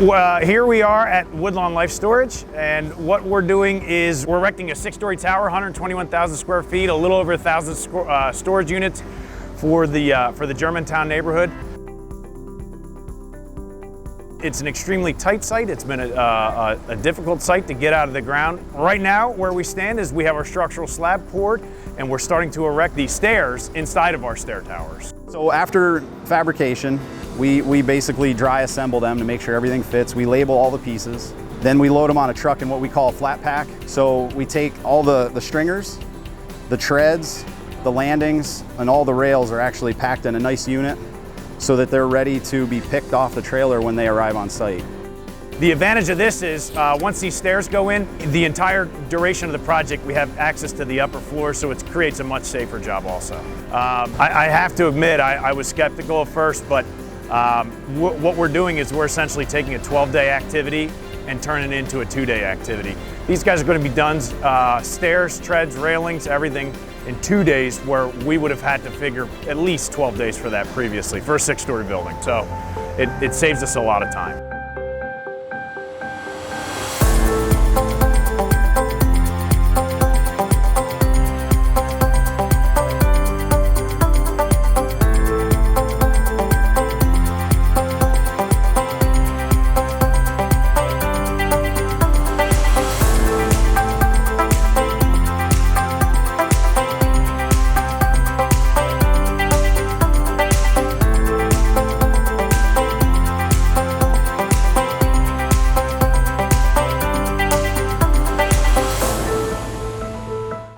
Here we are at Woodlawn Life Storage, and what we're doing is we're erecting a 6-story tower, 121,000 square feet, a little over 1,000 storage units for the Germantown neighborhood. It's an extremely tight site. It's been a difficult site to get out of the ground. Right now, where we stand is we have our structural slab poured, and we're starting to erect the stairs inside of our stair towers. So after fabrication, we basically dry assemble them to make sure everything fits. We label all the pieces. Then we load them on a truck in what we call a flat pack. So we take all the stringers, the treads, the landings, and all the rails are actually packed in a nice unit so that they're ready to be picked off the trailer when they arrive on site. The advantage of this is once these stairs go in, the entire duration of the project we have access to the upper floor, so it creates a much safer job also. I have to admit I was skeptical at first, but what we're doing is we're essentially taking a 12-day activity and turning it into a 2-day activity. These guys are going to be done stairs, treads, railings, everything in 2 days, where we would have had to figure at least 12 days for that previously for a 6-story building. So it saves us a lot of time.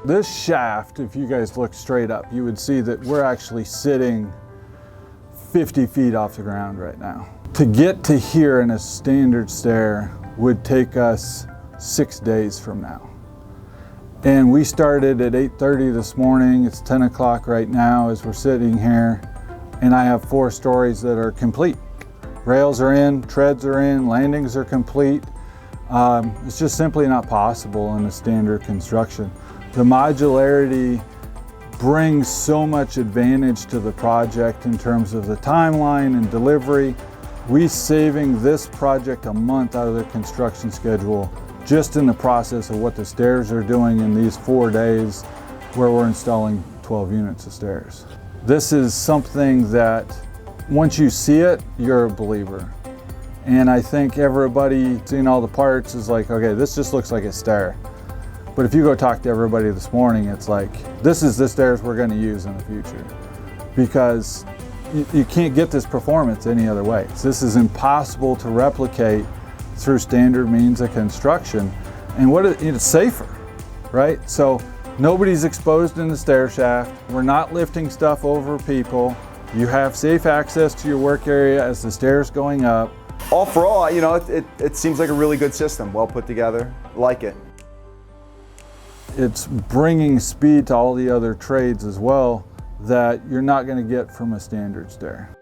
This shaft, if you guys look straight up, you would see that we're actually sitting 50 feet off the ground right now. To get to here in a standard stair would take us 6 days from now. And we started at 8:30 this morning. It's 10 o'clock right now as we're sitting here, and I have 4 stories that are complete. Rails are in, treads are in, landings are complete. It's just simply not possible in a standard construction. The modularity brings so much advantage to the project in terms of the timeline and delivery. We're saving this project a month out of the construction schedule just in the process of what the stairs are doing in these 4 days where we're installing 12 units of stairs. This is something that once you see it, you're a believer. And I think everybody seeing all the parts is like, okay, this just looks like a stair. But if you go talk to everybody this morning, it's like, this is the stairs we're going to use in the future. Because you can't get this performance any other way. This is impossible to replicate through standard means of construction. And it's safer, right? So nobody's exposed in the stair shaft. We're not lifting stuff over people. You have safe access to your work area as the stairs going up. All for all, you know, it seems like a really good system, well put together, like it. It's bringing speed to all the other trades as well that you're not going to get from a standard stair.